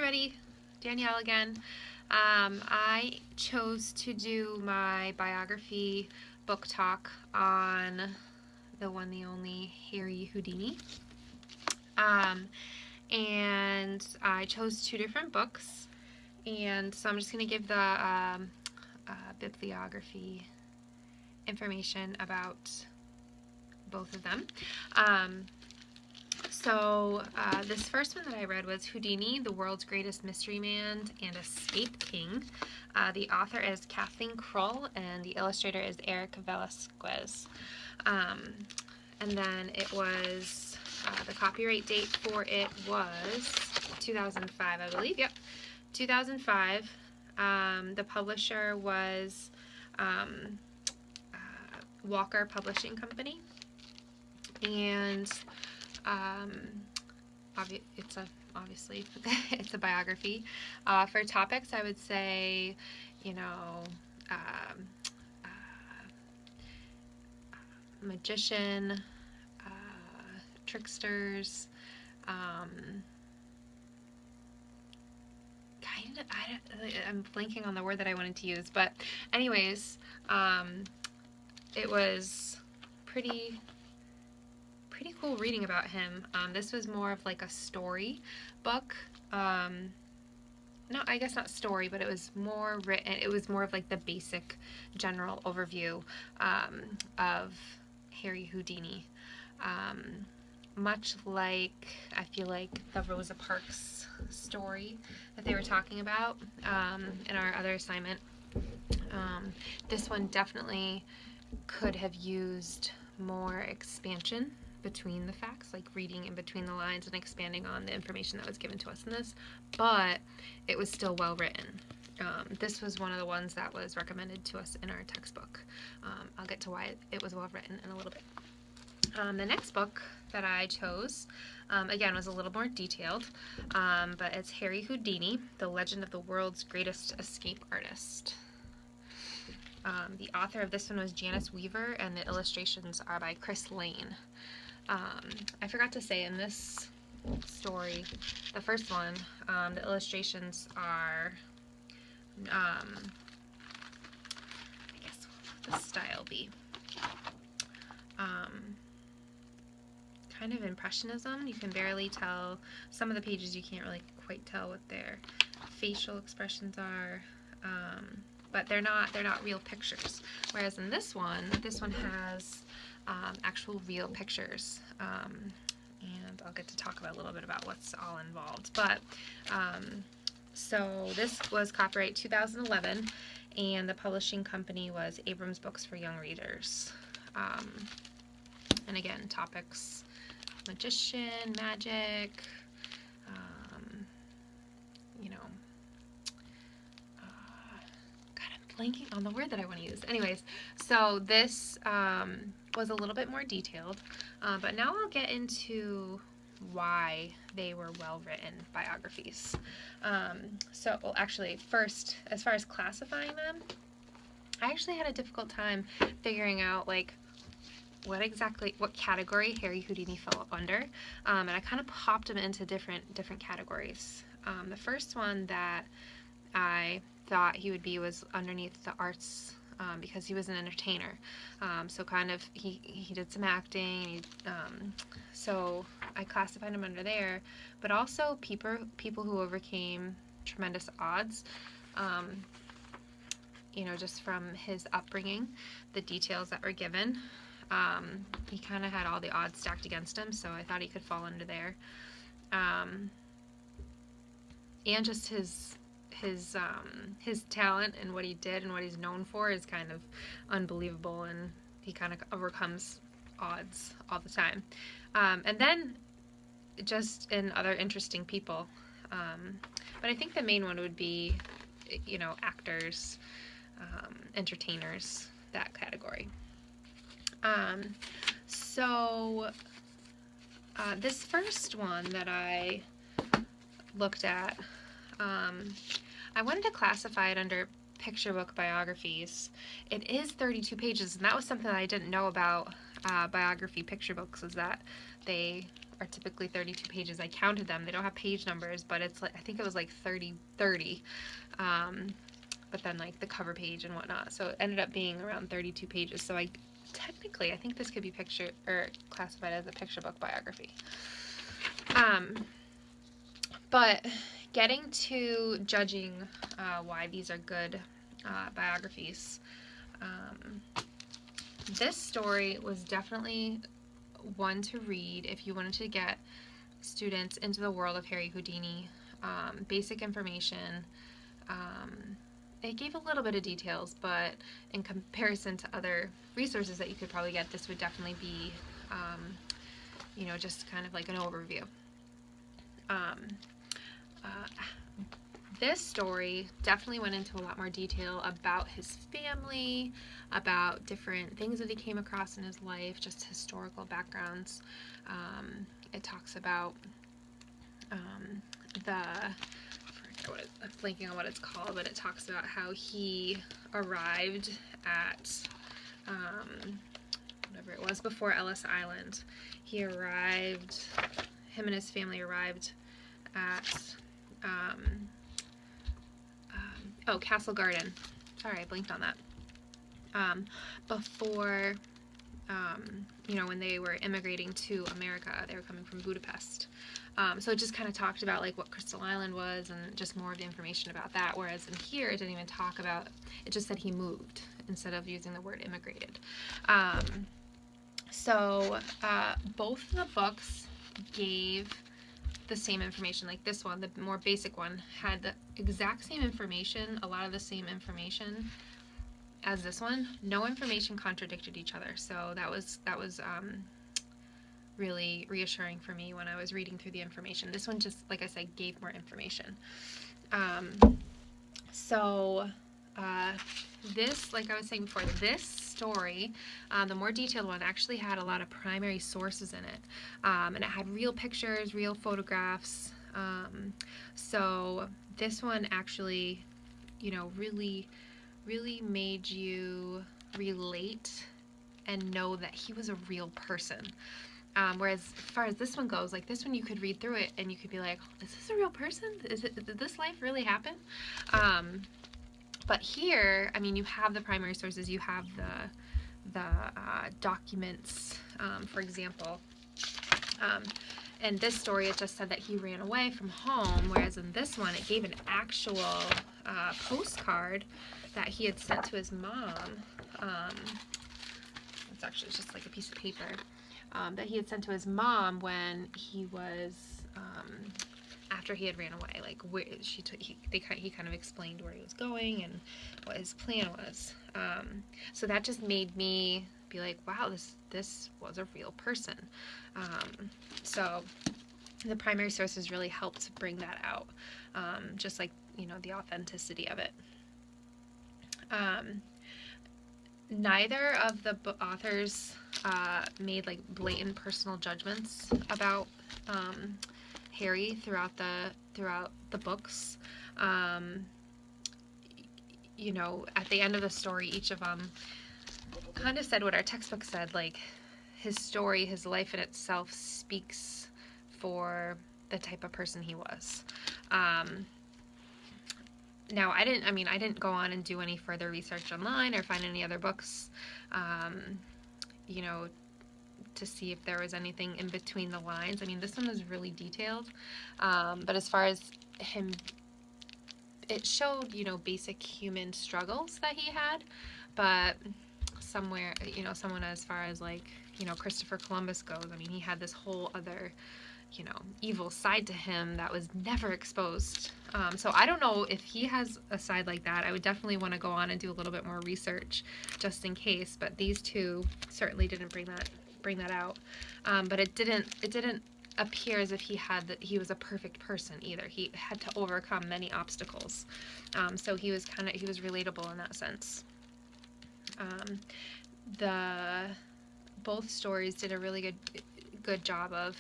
everybody, Danielle again. I chose to do my biography book talk on the one, the only Harry Houdini. And I chose two different books, and so I'm just going to give the bibliography information about both of them. So this first one that I read was Houdini, the World's Greatest Mystery Man and Escape King. The author is Kathleen Kroll, and the illustrator is Eric Velasquez. And then it was, the copyright date for it was 2005, I believe. Yep, 2005. The publisher was Walker Publishing Company. And obviously it's a biography. For topics, I would say, magician, tricksters, I'm blanking on the word that I wanted to use, but anyways, it was pretty cool reading about him. This was more of like a story book. No, I guess not story, but it was more written. It was more of like the basic general overview of Harry Houdini. Much like, I feel like the Rosa Parks story that they were talking about in our other assignment. This one definitely could have used more expansion between the facts, like reading in between the lines and expanding on the information that was given to us in this, but it was still well written. This was one of the ones that was recommended to us in our textbook. I'll get to why it was well written in a little bit. The next book that I chose, again, was a little more detailed, but it's Harry Houdini, The Legend of the World's Greatest Escape Artist. The author of this one was Janice Weaver, and the illustrations are by Chris Lane. I forgot to say, in this story, the first one, the illustrations are, I guess, what would the style be? Kind of impressionism. You can barely tell. Some of the pages you can't really quite tell what their facial expressions are, but they're not real pictures. Whereas in this one has actual real pictures, and I'll get to talk about a little bit about what's all involved. But so this was copyright 2011, and the publishing company was Abrams Books for Young Readers. And again, topics: magician, magic, blanking on the word that I want to use. Anyways, so this was a little bit more detailed, but now I'll get into why they were well-written biographies. Well, actually, first, as far as classifying them, I actually had a difficult time figuring out, like, what category Harry Houdini fell up under, and I kind of popped them into different categories. The first one that I thought he would be was underneath the arts, because he was an entertainer. So kind of he did some acting. So I classified him under there, but also people who overcame tremendous odds. Just from his upbringing, the details that were given. He kind of had all the odds stacked against him, so I thought he could fall under there. And just his talent and what he did and what he's known for is kind of unbelievable, and he kind of overcomes odds all the time. And then just in other interesting people. But I think the main one would be, actors, entertainers, that category. This first one that I looked at, I wanted to classify it under picture book biographies. It is 32 pages, and that was something that I didn't know about biography picture books, is that they are typically 32 pages. I counted them. They don't have page numbers, but it's like, I think it was like 30. But then like the cover page and whatnot. So it ended up being around 32 pages. So I think this could be classified as a picture book biography. But getting to judging why these are good biographies, this story was definitely one to read if you wanted to get students into the world of Harry Houdini. Basic information. It gave a little bit of details, but in comparison to other resources that you could probably get, this would definitely be, just kind of like an overview. This story definitely went into a lot more detail about his family, about different things that he came across in his life, just historical backgrounds. It talks about I'm blanking on what it's called, but it talks about how he arrived at whatever it was before Ellis Island. Him and his family arrived at Castle Garden. Sorry, I blinked on that. Before, when they were immigrating to America, they were coming from Budapest. So it just kind of talked about like what Crystal Island was and just more of the information about that. Whereas in here, it didn't even talk about, it just said he moved instead of using the word immigrated. So both of the books gave the same information. Like this one, the more basic one, had the exact same information, a lot of the same information as this one. No information contradicted each other. So that was really reassuring for me when I was reading through the information. This one just, like I said, gave more information. This, like I was saying before, this story, the more detailed one, actually had a lot of primary sources in it. And it had real pictures, real photographs. So this one actually, really, really made you relate and know that he was a real person. Whereas as far as this one goes, like this one you could read through it and you could be like, is this a real person? Did this life really happen? But here, I mean, you have the primary sources, you have the documents, for example. In this story, it just said that he ran away from home, whereas in this one, it gave an actual postcard that he had sent to his mom. It's actually just like a piece of paper that he had sent to his mom when he was after he had ran away. Like where he kind of explained where he was going and what his plan was. So that just made me be like, wow, this was a real person. So the primary sources really helped bring that out, just like the authenticity of it. Neither of the authors made like blatant personal judgments about Harry throughout the books. At the end of the story, each of them kind of said what our textbook said, like his story, his life in itself speaks for the type of person he was. Now, I didn't go on and do any further research online or find any other books, to see if there was anything in between the lines. I mean, this one is really detailed, but as far as him, it showed, basic human struggles that he had, but somewhere, someone as far as like, Christopher Columbus goes, I mean, he had this whole other, evil side to him that was never exposed. So I don't know if he has a side like that. I would definitely want to go on and do a little bit more research just in case, but these two certainly didn't bring that out. But it didn't appear as if he was a perfect person either. He had to overcome many obstacles. So he was relatable in that sense. Both stories did a really good job of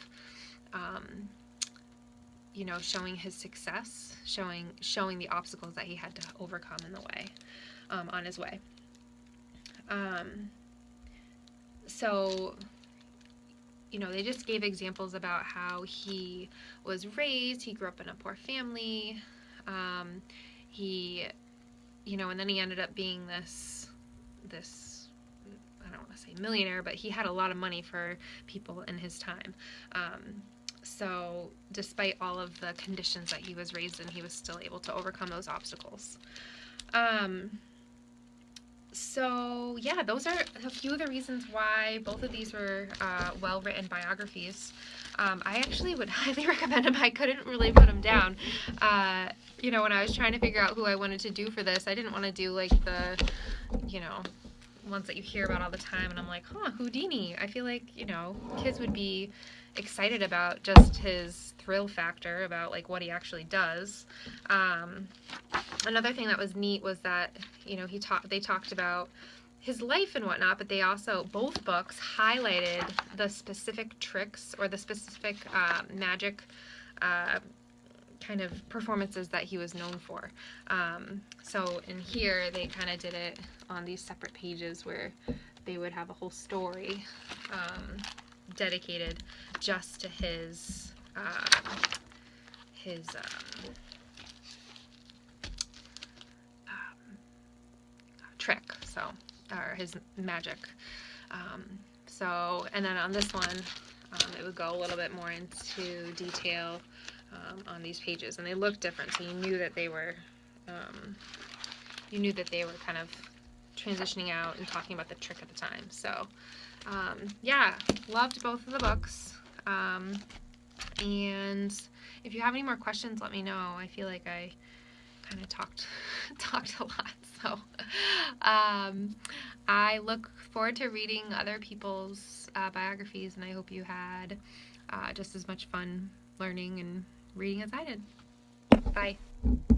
showing his success, showing the obstacles that he had to overcome in the way, on his way. So they just gave examples about how he was raised. He grew up in a poor family. He, and then he ended up being this, I don't want to say millionaire, but he had a lot of money for people in his time. So despite all of the conditions that he was raised in, he was still able to overcome those obstacles. So yeah, those are a few of the reasons why both of these were well-written biographies. I actually would highly recommend them. I couldn't really put them down. When I was trying to figure out who I wanted to do for this, I didn't want to do like the, ones that you hear about all the time, and I'm like, Houdini. I feel like, kids would be excited about just his thrill factor about like what he actually does. Another thing that was neat was that, they talked about his life and whatnot, but they also, both books highlighted the specific tricks or the specific magic kind of performances that he was known for. So in here, they kind of did it on these separate pages where they would have a whole story dedicated just to his trick, or his magic. And then on this one, it would go a little bit more into detail on these pages, and they look different, so you knew that they were kind of transitioning out and talking about the trick at the time. So yeah, loved both of the books. And if you have any more questions, let me know. I feel like I kind of talked a lot. So I look forward to reading other people's biographies, and I hope you had just as much fun learning and reading as I did. Bye.